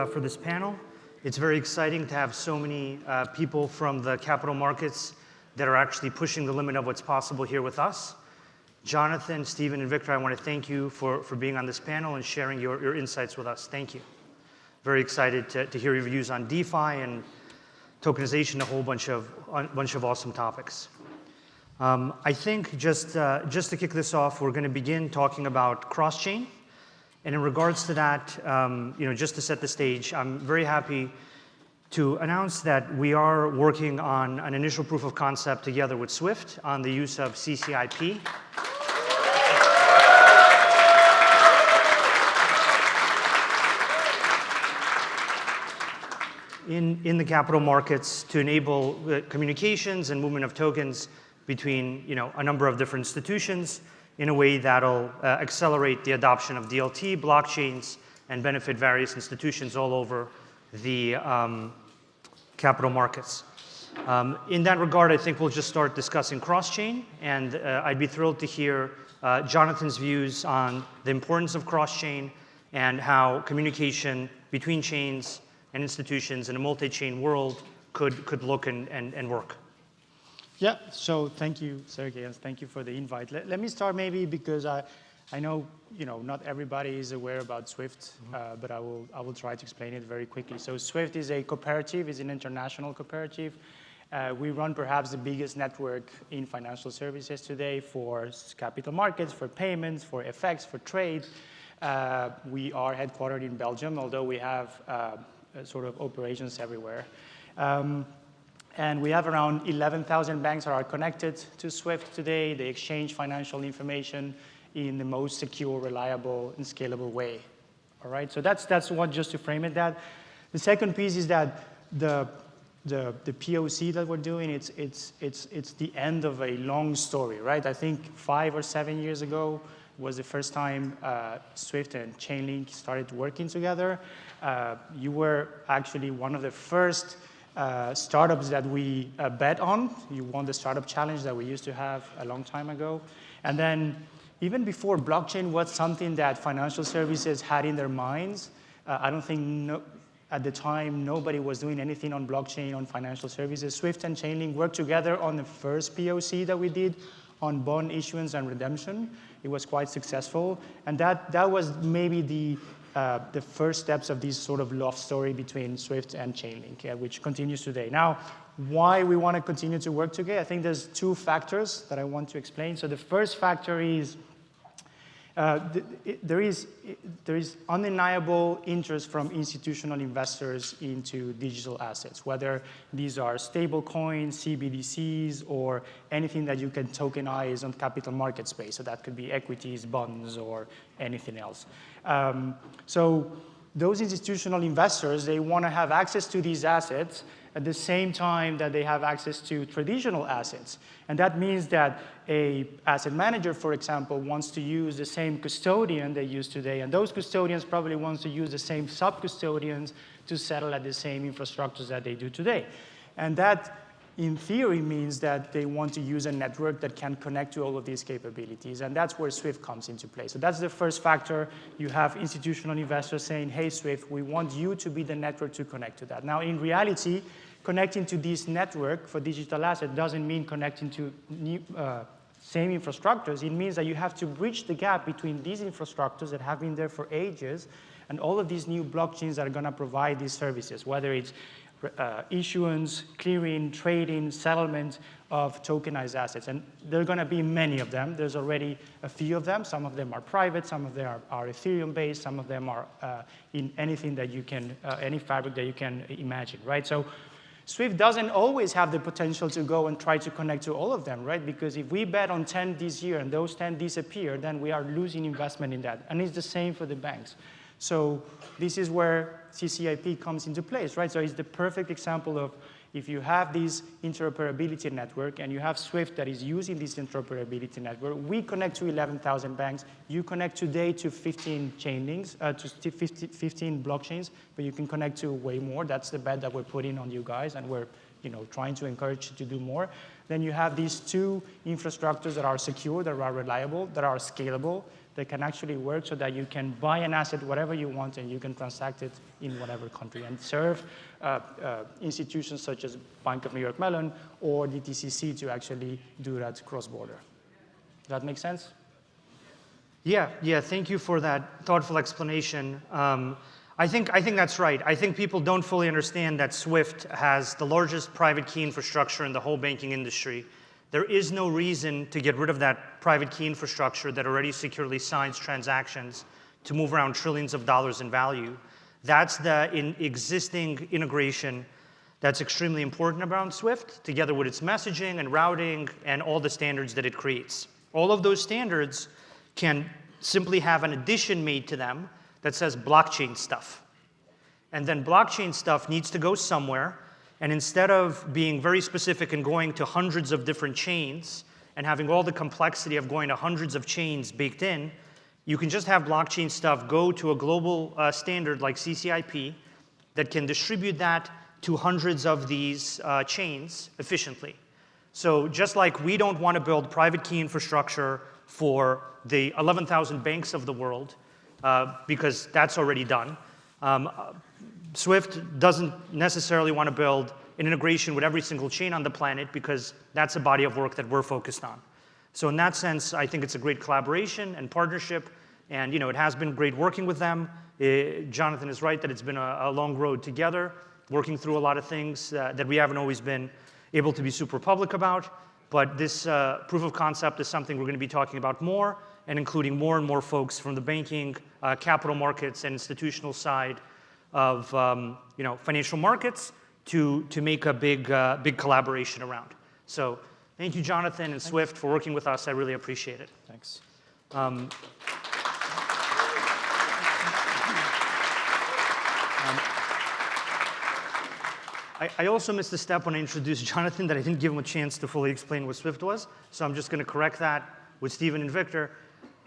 for this panel. It's very exciting to have so many people from the capital markets that are actually pushing the limit of what's possible here with us. Jonathan, Stephen, and Victor, I want to thank you for being on this panel and sharing your insights with us. Thank you. Very excited to hear your views on DeFi and tokenization, a whole bunch of awesome topics. I think just to kick this off, we're going to begin talking about cross-chain. And in regards to that, just to set the stage, I'm very happy to announce that we are working on an initial proof of concept together with Swift on the use of CCIP. In the capital markets to enable communications and movement of tokens between a number of different institutions in a way that'll accelerate the adoption of DLT blockchains and benefit various institutions all over the capital markets. In that regard, I think we'll just start discussing cross-chain, and I'd be thrilled to hear Jonathan's views on the importance of cross-chain and how communication between chains and institutions in a multi-chain world could look and work. Yeah, so thank you, Sergey, and thank you for the invite. Let me start maybe because I know not everybody is aware about Swift, but I will try to explain it very quickly. So Swift is a cooperative, is an international cooperative. We run perhaps the biggest network in financial services today for capital markets, for payments, for FX, for trade. We are headquartered in Belgium, although we have sort of operations everywhere. And we have around 11,000 banks that are connected to Swift today. They exchange financial information in the most secure, reliable, and scalable way. All right, so that's one just to frame it that. The second piece is that the POC that we're doing, it's the end of a long story, right? I think 5 or 7 years ago was the first time Swift and Chainlink started working together. You were actually one of the first startups that we bet on. You won the startup challenge that we used to have a long time ago. And then even before blockchain was something that financial services had in their minds, I don't think at the time nobody was doing anything on blockchain, on financial services. Swift and Chainlink worked together on the first POC that we did on bond issuance and redemption. It was quite successful. And that was maybe the first steps of this sort of love story between Swift and Chainlink, which continues today. Now, why we want to continue to work together? I think there's 2 factors that I want to explain. So the first factor is there is undeniable interest from institutional investors into digital assets, whether these are stable coins, CBDCs, or anything that you can tokenize on the capital market space. So that could be equities, bonds, or anything else. So those institutional investors, they want to have access to these assets at the same time that they have access to traditional assets. And that means that an asset manager, for example, wants to use the same custodian they use today, and those custodians probably want to use the same sub-custodians to settle at the same infrastructures that they do today. And that, in theory, means that they want to use a network that can connect to all of these capabilities, and that's where Swift comes into play. So that's the first factor. You have institutional investors saying, hey, Swift, we want you to be the network to connect to that. Now, in reality, connecting to this network for digital asset doesn't mean connecting to new, same infrastructures. It means that you have to bridge the gap between these infrastructures that have been there for ages and all of these new blockchains that are going to provide these services, whether it's issuance, clearing, trading, settlement of tokenized assets. And there are going to be many of them. There's already a few of them. Some of them are private. Some of them are Ethereum-based. Some of them are in anything that you can, any fabric that you can imagine, right? So Swift doesn't always have the potential to go and try to connect to all of them, right? Because if we bet on 10 this year and those 10 disappear, then we are losing investment in that. And it's the same for the banks. So this is where CCIP comes into place, right? So it's the perfect example of if you have this interoperability network and you have Swift that is using this interoperability network, we connect to 11,000 banks. You connect today to 15 Chainlinks, to 15 blockchains, but you can connect to way more. That's the bet that we're putting on you guys, and we're trying to encourage you to do more. Then you have these 2 infrastructures that are secure, that are reliable, that are scalable, that can actually work so that you can buy an asset whatever you want and you can transact it in whatever country and serve institutions such as Bank of New York Mellon or DTCC to actually do that cross-border. Does that make sense? Yeah, thank you for that thoughtful explanation. I think that's right. I think people don't fully understand that SWIFT has the largest private key infrastructure in the whole banking industry. There is no reason to get rid of that private key infrastructure that already securely signs transactions to move around trillions of dollars in value. That's the existing integration that's extremely important around SWIFT, together with its messaging and routing and all the standards that it creates. All of those standards can simply have an addition made to them that says blockchain stuff. And then blockchain stuff needs to go somewhere. And instead of being very specific and going to hundreds of different chains and having all the complexity of going to hundreds of chains baked in, you can just have blockchain stuff go to a global standard like CCIP that can distribute that to hundreds of these chains efficiently. So just like we don't want to build private key infrastructure for the 11,000 banks of the world, because that's already done, SWIFT doesn't necessarily want to build an integration with every single chain on the planet because that's a body of work that we're focused on. So in that sense, I think it's a great collaboration and partnership, and it has been great working with them. Jonathan is right that it's been a long road together, working through a lot of things that we haven't always been able to be super public about. But this proof of concept is something we're going to be talking about more, and including more and more folks from the banking, capital markets, and institutional side of financial markets to make a big collaboration around. So thank you, Jonathan and SWIFT, for working with us. I really appreciate it. Thanks. I also missed a step when I introduced Jonathan that I didn't give him a chance to fully explain what SWIFT was. So I'm just going to correct that with Stephen and Victor.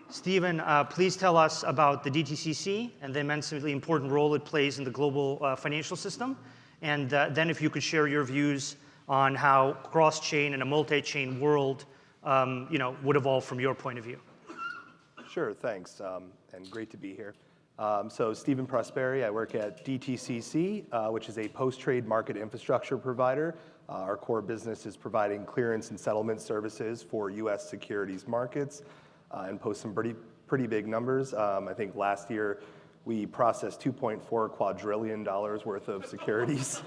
Stephen, please tell us about the DTCC and the immensely important role it plays in the global financial system. And then if you could share your views on how cross-chain and a multi-chain world would evolve from your point of view. Sure, thanks, and great to be here. So Stephen Prosperi, I work at DTCC, which is a post-trade market infrastructure provider. Our core business is providing clearance and settlement services for US securities markets and post some pretty big numbers. I think last year we processed $2.4 quadrillion worth of securities.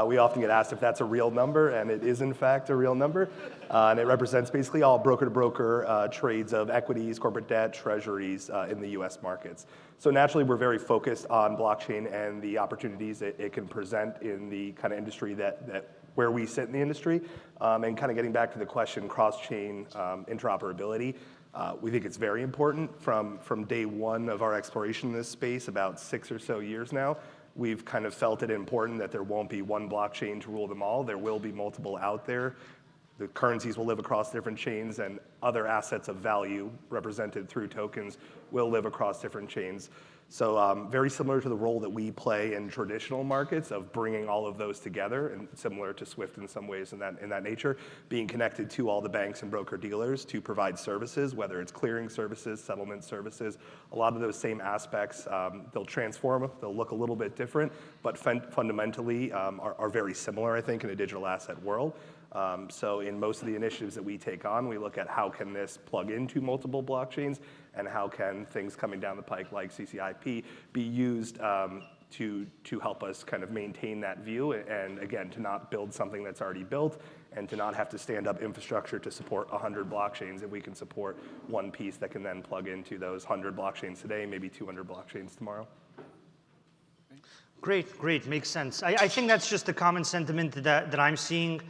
We often get asked if that's a real number, and it is in fact a real number. And it represents basically all broker-to-broker trades of equities, corporate debt, treasuries in the US markets. So naturally, we're very focused on blockchain and the opportunities it can present in the kind of industry where we sit in the industry. And kind of getting back to the question, cross-chain interoperability, we think it's very important. From day one of our exploration in this space, about 6 or so years now, we've kind of felt it important that there won't be one blockchain to rule them all. There will be multiple out there. The currencies will live across different chains, and other assets of value represented through tokens will live across different chains. So very similar to the role that we play in traditional markets of bringing all of those together, and similar to SWIFT in some ways in that nature, being connected to all the banks and broker-dealers to provide services, whether it's clearing services, settlement services, a lot of those same aspects, they'll transform, they'll look a little bit different, but fundamentally are very similar, I think, in a digital asset world. So in most of the initiatives that we take on, we look at how can this plug into multiple blockchains, and how can things coming down the pike like CCIP be used to help us kind of maintain that view, and again, to not build something that's already built, and to not have to stand up infrastructure to support 100 blockchains, if we can support one piece that can then plug into those 100 blockchains today, maybe 200 blockchains tomorrow. Great, makes sense. I think that's just the common sentiment that I'm seeing,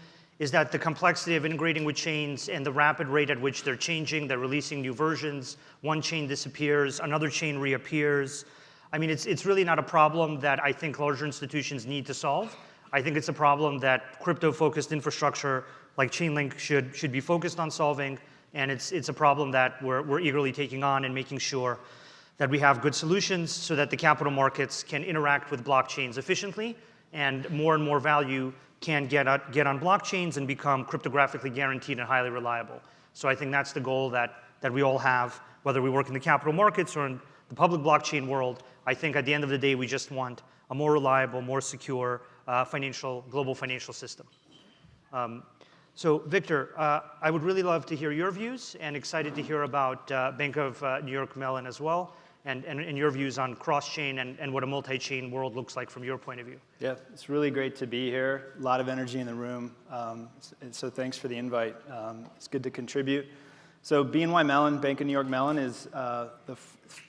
is that the complexity of integrating with chains and the rapid rate at which they're changing, they're releasing new versions, one chain disappears, another chain reappears. I mean, it's really not a problem that I think larger institutions need to solve. I think it's a problem that crypto-focused infrastructure like Chainlink should be focused on solving, and it's a problem that we're eagerly taking on and making sure that we have good solutions so that the capital markets can interact with blockchains efficiently, and more value can get on blockchains and become cryptographically guaranteed and highly reliable. So I think that's the goal that that we all have, whether we work in the capital markets or in the public blockchain world. I think at the end of the day, we just want a more reliable, more secure global financial system. So Victor, I would really love to hear your views, and excited to hear about Bank of New York Mellon as well, and your views on cross-chain and what a multi-chain world looks like from your point of view. Yeah, it's really great to be here. A lot of energy in the room. So thanks for the invite. It's good to contribute. So BNY Mellon, Bank of New York Mellon, is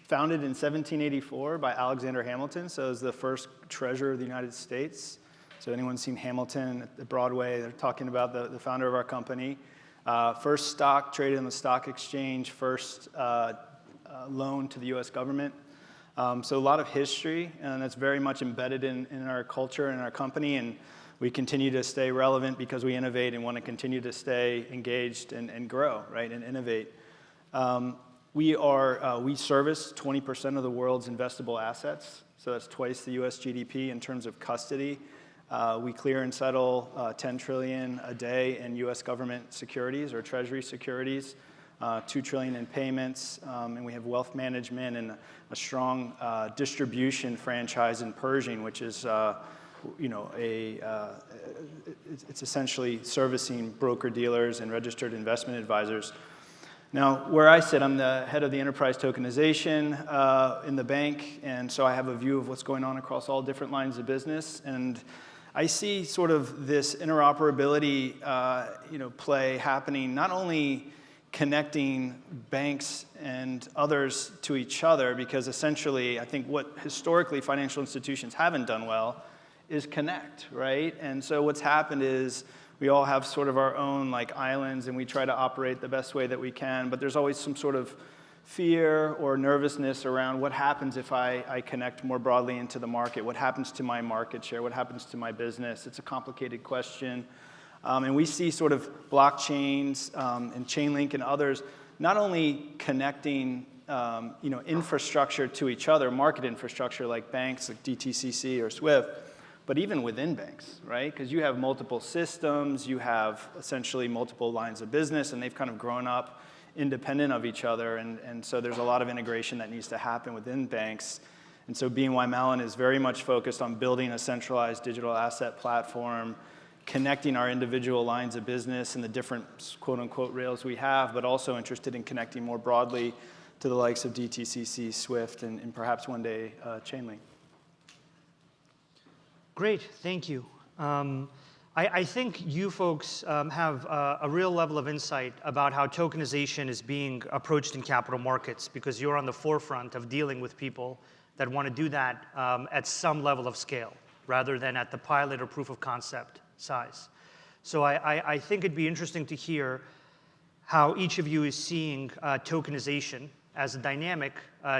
founded in 1784 by Alexander Hamilton. So it was the first treasurer of the United States. So anyone seen Hamilton at Broadway? They're talking about the founder of our company. First stock traded on the stock exchange, first loan to the US government. So a lot of history, and that's very much embedded in our culture and our company, and we continue to stay relevant because we innovate and want to continue to stay engaged and grow, right, and innovate. We service 20% of the world's investable assets, so that's twice the US GDP in terms of custody. We clear and settle $10 trillion a day in US government securities or treasury securities, $2 trillion in payments, and we have wealth management and a strong distribution franchise in Pershing, which is it's essentially servicing broker-dealers and registered investment advisors. Now, where I sit, I'm the head of the enterprise tokenization in the bank, and so I have a view of what's going on across all different lines of business. And I see sort of this interoperability play happening, not only connecting banks and others to each other, because essentially I think what historically financial institutions haven't done well is connect, right? And so what's happened is we all have sort of our own like islands, and we try to operate the best way that we can, but there's always some sort of fear or nervousness around what happens if I connect more broadly into the market, what happens to my market share, what happens to my business. It's a complicated question. And we see sort of blockchains and Chainlink and others not only connecting infrastructure to each other, market infrastructure like banks like DTCC or SWIFT, but even within banks, right? Because you have multiple systems, you have essentially multiple lines of business, and they've kind of grown up independent of each other, and so there's a lot of integration that needs to happen within banks. And so BNY Mellon is very much focused on building a centralized digital asset platform, connecting our individual lines of business and the different quote-unquote rails we have, but also interested in connecting more broadly to the likes of DTCC, SWIFT, and perhaps one day Chainlink. Great, thank you. I think you folks have a real level of insight about how tokenization is being approached in capital markets, because you're on the forefront of dealing with people that want to do that at some level of scale, rather than at the pilot or proof of concept size. So I think it'd be interesting to hear how each of you is seeing tokenization as a dynamic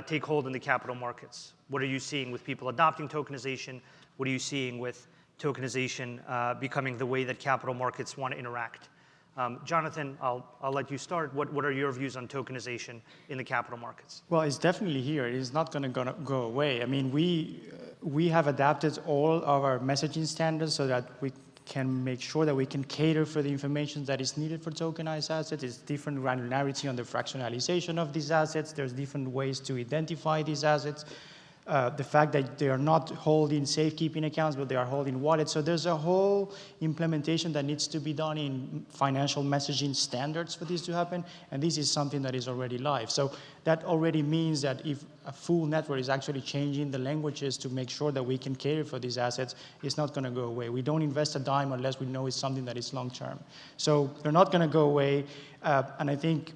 take hold in the capital markets. What are you seeing with people adopting tokenization? What are you seeing with tokenization becoming the way that capital markets want to interact? Jonathan, I'll let you start. What are your views on tokenization in the capital markets? Well, it's definitely here. It is not going to go away. I mean, we have adapted all of our messaging standards so that we can make sure that we can cater for the information that is needed for tokenized assets. It's different granularity on the fractionalization of these assets. There's different ways to identify these assets. The fact that they are not holding safekeeping accounts, but they are holding wallets. So there's a whole implementation that needs to be done in financial messaging standards for this to happen, and this is something that is already live. So that already means that if a full network is actually changing the languages to make sure that we can cater for these assets, it's not going to go away. We don't invest a dime unless we know it's something that is long-term. So they're not going to go away, and I think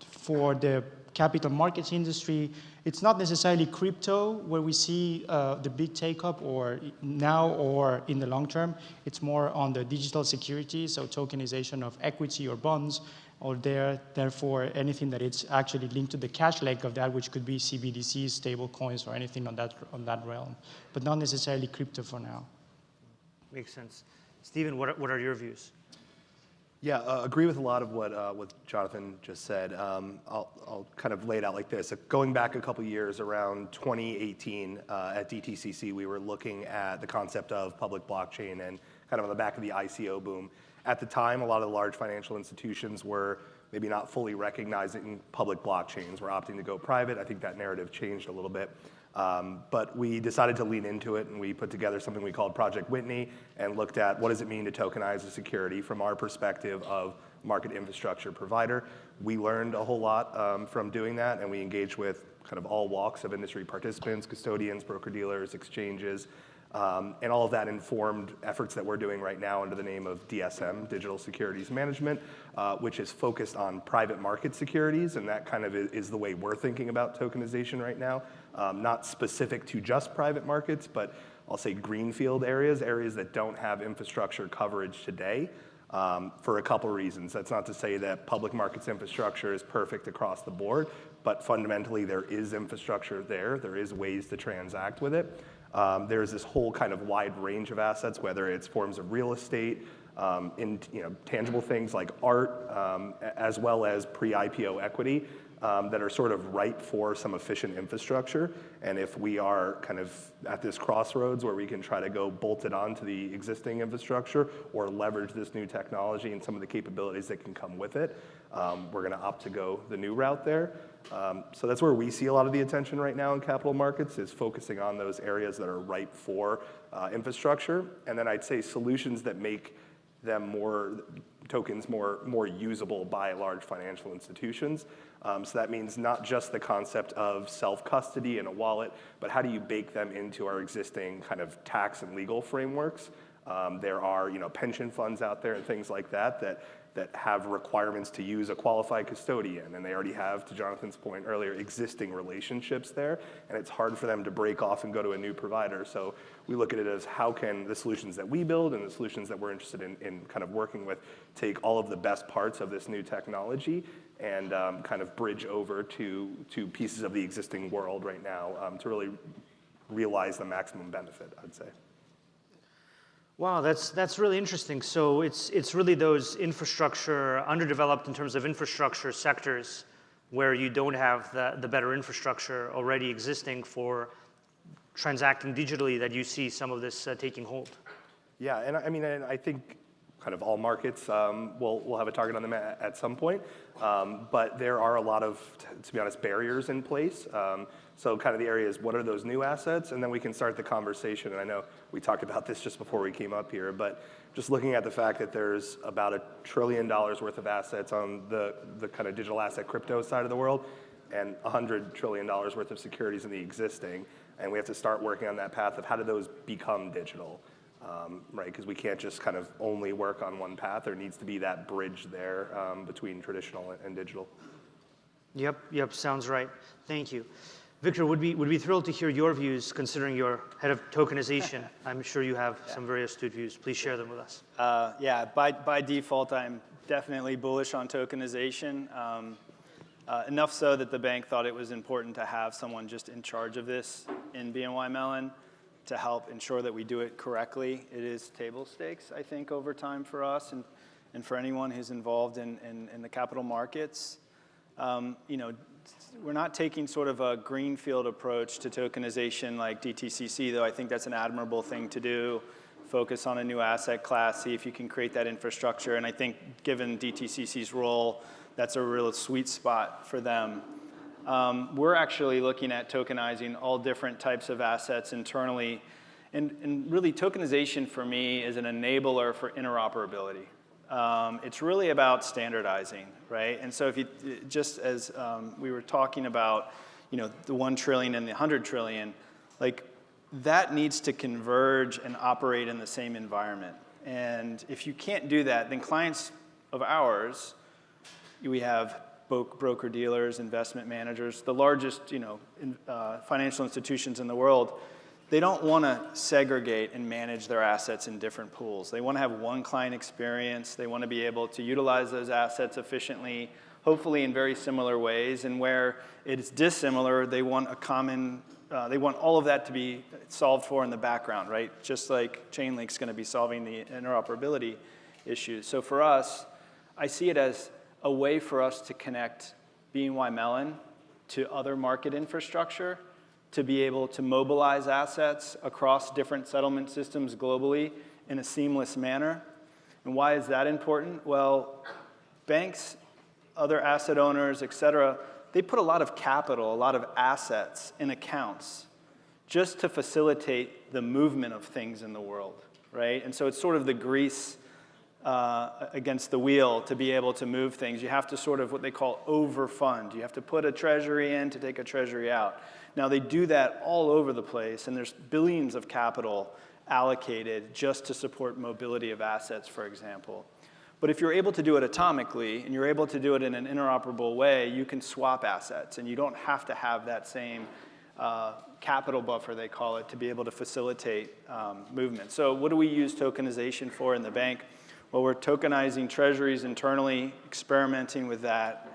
for the capital markets industry, it's not necessarily crypto where we see the big take-up or now or in the long term. It's more on the digital security, so tokenization of equity or bonds, or therefore anything that it's actually linked to the cash leg of that, which could be CBDCs, stable coins, or anything on that realm, but not necessarily crypto for now. Makes sense. Stephen, what are your views? Yeah, agree with a lot of what Jonathan just said. I'll kind of lay it out like this. Going back a couple years, around 2018 at DTCC, we were looking at the concept of public blockchain and kind of on the back of the ICO boom. At the time, a lot of the large financial institutions were maybe not fully recognizing public blockchains, were opting to go private. I think that narrative changed a little bit. But we decided to lean into it, and we put together something we called Project Whitney and looked at what does it mean to tokenize a security from our perspective of market infrastructure provider. We learned a whole lot from doing that, and we engaged with kind of all walks of industry participants, custodians, broker-dealers, exchanges, and all of that informed efforts that we're doing right now under the name of DSM, Digital Securities Management, which is focused on private market securities, and that kind of is the way we're thinking about tokenization right now. Not specific to just private markets, but I'll say greenfield areas that don't have infrastructure coverage today, for a couple reasons. That's not to say that public markets infrastructure is perfect across the board, but fundamentally there is infrastructure there. There is ways to transact with it. There's this whole kind of wide range of assets, whether it's forms of real estate, tangible things like art, as well as pre-IPO equity, that are sort of ripe for some efficient infrastructure. And if we are kind of at this crossroads where we can try to go bolt it onto the existing infrastructure or leverage this new technology and some of the capabilities that can come with it, we're going to opt to go the new route there. So that's where we see a lot of the attention right now in capital markets, is focusing on those areas that are ripe for infrastructure. And then I'd say solutions that make them tokens more usable by large financial institutions. So that means not just the concept of self-custody in a wallet, but how do you bake them into our existing kind of tax and legal frameworks? There are pension funds out there and things like that have requirements to use a qualified custodian, and they already have, to Jonathan's point earlier, existing relationships there, and it's hard for them to break off and go to a new provider. So we look at it as how can the solutions that we build and the solutions that we're interested in kind of working with take all of the best parts of this new technology and kind of bridge over to pieces of the existing world right now to really realize the maximum benefit, I'd say. Wow, that's really interesting. So it's really those infrastructure, underdeveloped in terms of infrastructure sectors where you don't have the better infrastructure already existing for transacting digitally that you see some of this taking hold. Yeah, and I think kind of all markets will have a target on them at some point, but there are a lot of, to be honest, barriers in place. So kind of the area is, what are those new assets? And then we can start the conversation. And I know we talked about this just before we came up here, but just looking at the fact that there's about $1 trillion worth of assets on the kind of digital asset crypto side of the world, and $100 trillion worth of securities in the existing. And we have to start working on that path of how do those become digital, right? Because we can't just kind of only work on one path. There needs to be that bridge there between traditional and digital. Yep, sounds right. Thank you. Victor, would be thrilled to hear your views, considering you're head of tokenization. I'm sure you have some very astute views. Please share them with us. Yeah, by default, I'm definitely bullish on tokenization. Enough so that the bank thought it was important to have someone just in charge of this in BNY Mellon to help ensure that we do it correctly. It is table stakes, I think, over time for us and for anyone who's involved in the capital markets. We're not taking sort of a greenfield approach to tokenization like DTCC, though I think that's an admirable thing to do. Focus on a new asset class, see if you can create that infrastructure. And I think given DTCC's role, that's a real sweet spot for them. We're actually looking at tokenizing all different types of assets internally. And really, tokenization for me is an enabler for interoperability. It's really about standardizing, right? And so if you, just as we were talking about, the 1 trillion and the 100 trillion, like that needs to converge and operate in the same environment. And if you can't do that, then clients of ours, we have broker dealers, investment managers, the largest, financial institutions in the world. They don't want to segregate and manage their assets in different pools. They want to have one client experience. They want to be able to utilize those assets efficiently, hopefully in very similar ways. And where it is dissimilar, they want a common, they want all of that to be solved for in the background, right? Just like Chainlink's going to be solving the interoperability issues. So for us, I see it as a way for us to connect BNY Mellon to other market infrastructure, to be able to mobilize assets across different settlement systems globally in a seamless manner. And why is that important? Well, banks, other asset owners, et cetera, they put a lot of capital, a lot of assets in accounts just to facilitate the movement of things in the world, right? And so it's sort of the grease against the wheel to be able to move things. You have to sort of what they call overfund. You have to put a treasury in to take a treasury out. Now, they do that all over the place, and there's billions of capital allocated just to support mobility of assets, for example. But if you're able to do it atomically, and you're able to do it in an interoperable way, you can swap assets, and you don't have to have that same capital buffer, they call it, to be able to facilitate movement. So what do we use tokenization for in the bank? Well, we're tokenizing treasuries internally, experimenting with that.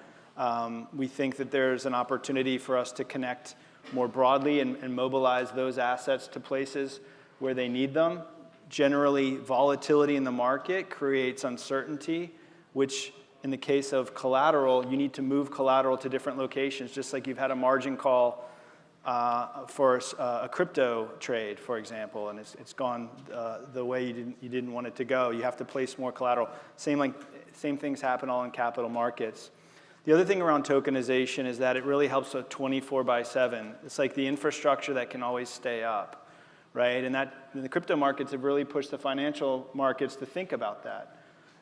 We think that there's an opportunity for us to connect more broadly and mobilize those assets to places where they need them. Generally, volatility in the market creates uncertainty, which in the case of collateral, you need to move collateral to different locations, just like you've had a margin call for a crypto trade, for example, and it's gone the way you didn't want it to go. You have to place more collateral. Same things happen all in capital markets. The other thing around tokenization is that it really helps with 24/7. It's like the infrastructure that can always stay up, right? And the crypto markets have really pushed the financial markets to think about that.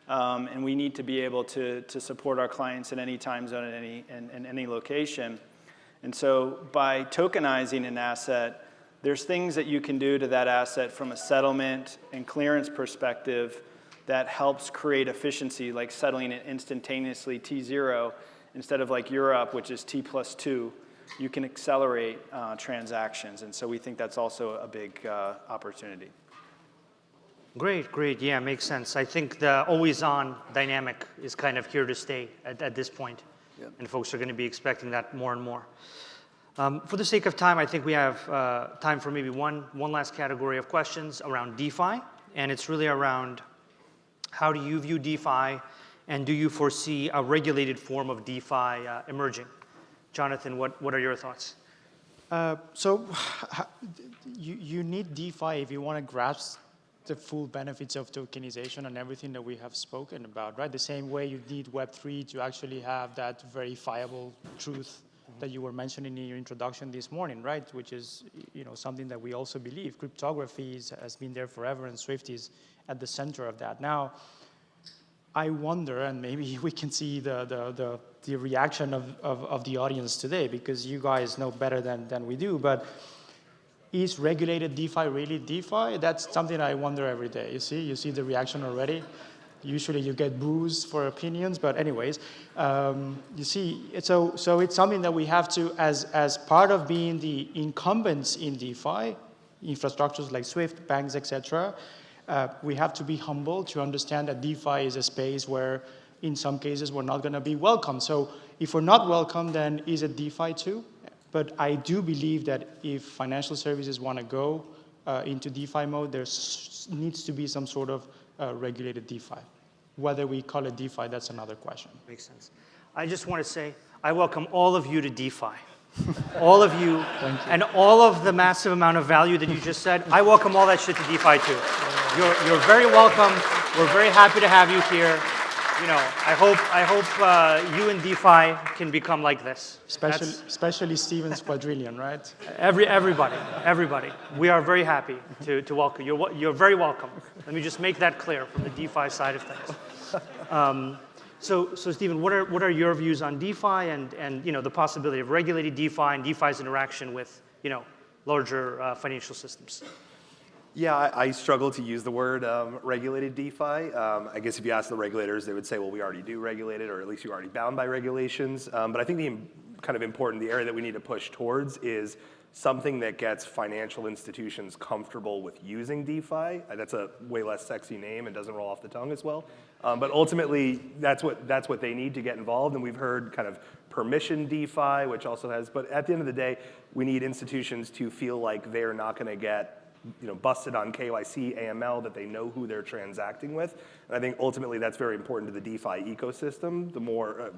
And we need to be able to support our clients in any time zone, in any location. And so by tokenizing an asset, there's things that you can do to that asset from a settlement and clearance perspective that helps create efficiency, like settling it instantaneously T0 instead of like Europe, which is T+2. You can accelerate transactions. And so we think that's also a big opportunity. Great, great. Yeah, makes sense. I think the always-on dynamic is kind of here to stay at this point. Yep. And folks are going to be expecting that more and more. For the sake of time, I think we have time for maybe one last category of questions around DeFi. And it's really around how do you view DeFi, and do you foresee a regulated form of DeFi emerging? Jonathan, what are your thoughts? So you need DeFi if you want to grasp the full benefits of tokenization and everything that we have spoken about, right? The same way you need Web3 to actually have that verifiable truth that you were mentioning in your introduction this morning, right? Which is, something that we also believe. Cryptography has been there forever, and Swift is at the center of that. Now, I wonder, and maybe we can see the reaction of the audience today, because you guys know better than we do, but is regulated DeFi really DeFi? That's something I wonder every day. You see the reaction already? Usually you get boos for opinions, but anyways, you see, so it's something that we have to, as part of being the incumbents in DeFi, infrastructures like Swift, banks, etc., we have to be humble to understand that DeFi is a space where, in some cases, we're not going to be welcome. So if we're not welcome, then is it DeFi too? But I do believe that if financial services want to go into DeFi mode, there needs to be some sort of regulated DeFi. Whether we call it DeFi, that's another question. Makes sense. I just want to say, I welcome all of you to DeFi. All of you, and all of the massive amount of value that you just said, I welcome all that shit to DeFi too. You're very welcome. We're very happy to have you here. I hope you and DeFi can become like this. Especially Steven's quadrillion, right? Everybody. We are very happy to welcome you. You're very welcome. Let me just make that clear from the DeFi side of things. So Steven, what are your views on DeFi and the possibility of regulated DeFi and DeFi's interaction with larger financial systems? Yeah, I struggle to use the word regulated DeFi. I guess if you ask the regulators, they would say, well, we already do regulate it, or at least you're already bound by regulations. But I think the area that we need to push towards is something that gets financial institutions comfortable with using DeFi. That's a way less sexy name and doesn't roll off the tongue as well. But ultimately, that's what they need to get involved. And we've heard kind of permission DeFi, which also has, but at the end of the day, we need institutions to feel like they're not going to get busted on KYC, AML, that they know who they're transacting with. And I think ultimately that's very important to the DeFi ecosystem. The more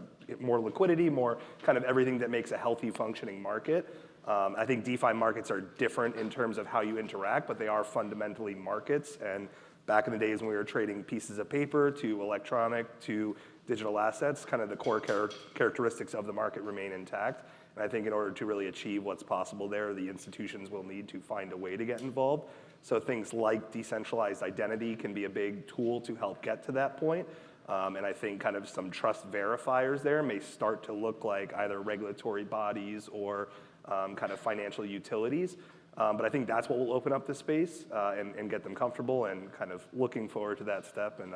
liquidity, more kind of everything that makes a healthy functioning market. I think DeFi markets are different in terms of how you interact, but they are fundamentally markets. And back in the days when we were trading pieces of paper to electronic to digital assets, kind of the core characteristics of the market remain intact. And I think in order to really achieve what's possible there, the institutions will need to find a way to get involved. So things like decentralized identity can be a big tool to help get to that point. And I think kind of some trust verifiers there may start to look like either regulatory bodies or kind of financial utilities. But I think that's what will open up the space and get them comfortable, and kind of looking forward to that step, and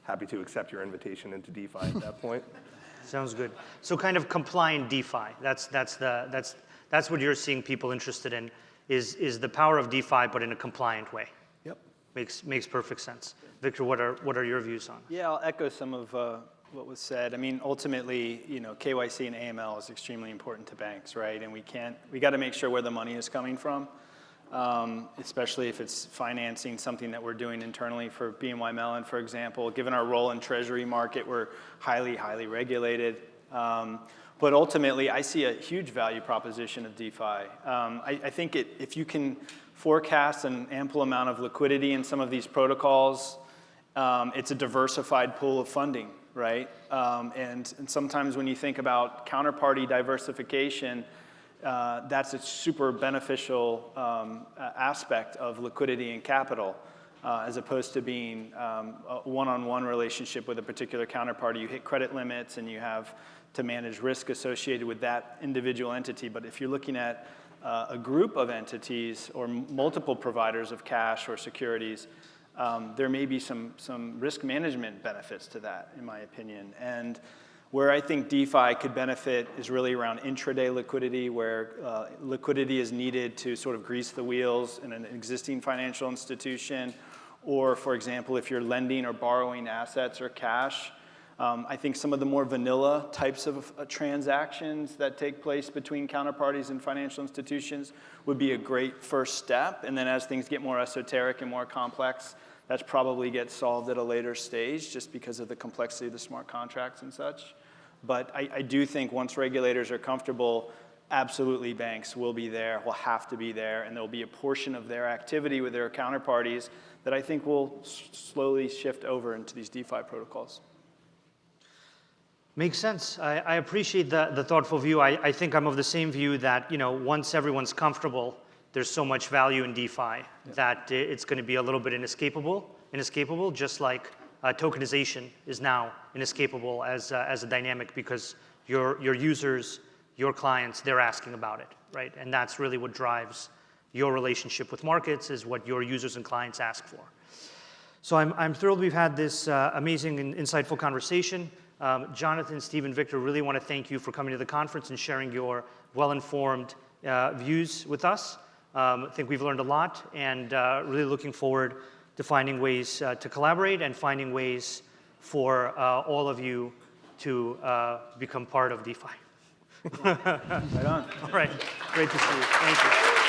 happy to accept your invitation into DeFi at that point. Sounds good. So kind of compliant DeFi. That's what you're seeing people interested in, is the power of DeFi, but in a compliant way. Yep. Makes perfect sense. Victor, what are your views on it? Yeah, I'll echo some of what was said. I mean, ultimately, KYC and AML is extremely important to banks, right? And we got to make sure where the money is coming from, especially if it's financing something that we're doing internally for BNY Mellon, for example. Given our role in treasury market, we're highly, highly regulated. But ultimately, I see a huge value proposition of DeFi. I think if you can forecast an ample amount of liquidity in some of these protocols, it's a diversified pool of funding, right? And sometimes when you think about counterparty diversification, that's a super beneficial aspect of liquidity and capital, as opposed to being a one-on-one relationship with a particular counterparty. You hit credit limits and you have to manage risk associated with that individual entity. But if you're looking at a group of entities or multiple providers of cash or securities, there may be some risk management benefits to that, in my opinion. And where I think DeFi could benefit is really around intraday liquidity, where liquidity is needed to sort of grease the wheels in an existing financial institution. Or, for example, if you're lending or borrowing assets or cash, I think some of the more vanilla types of transactions that take place between counterparties and financial institutions would be a great first step. And then as things get more esoteric and more complex, that's probably gets solved at a later stage just because of the complexity of the smart contracts and such. But I do think once regulators are comfortable, absolutely banks will be there, will have to be there, and there'll be a portion of their activity with their counterparties that I think will slowly shift over into these DeFi protocols. Makes sense. I appreciate the thoughtful view. I think I'm of the same view that once everyone's comfortable, there's so much value in DeFi that it's going to be a little bit inescapable, just like tokenization is now inescapable as a dynamic, because your users, your clients, they're asking about it, right? And that's really what drives your relationship with markets, is what your users and clients ask for. So I'm thrilled we've had this amazing and insightful conversation. Jonathan, Steve, Victor, really want to thank you for coming to the conference and sharing your well-informed views with us. I think we've learned a lot, and really looking forward to finding ways to collaborate and finding ways for all of you to become part of DeFi. Right on. All right, great to see you. Thank you.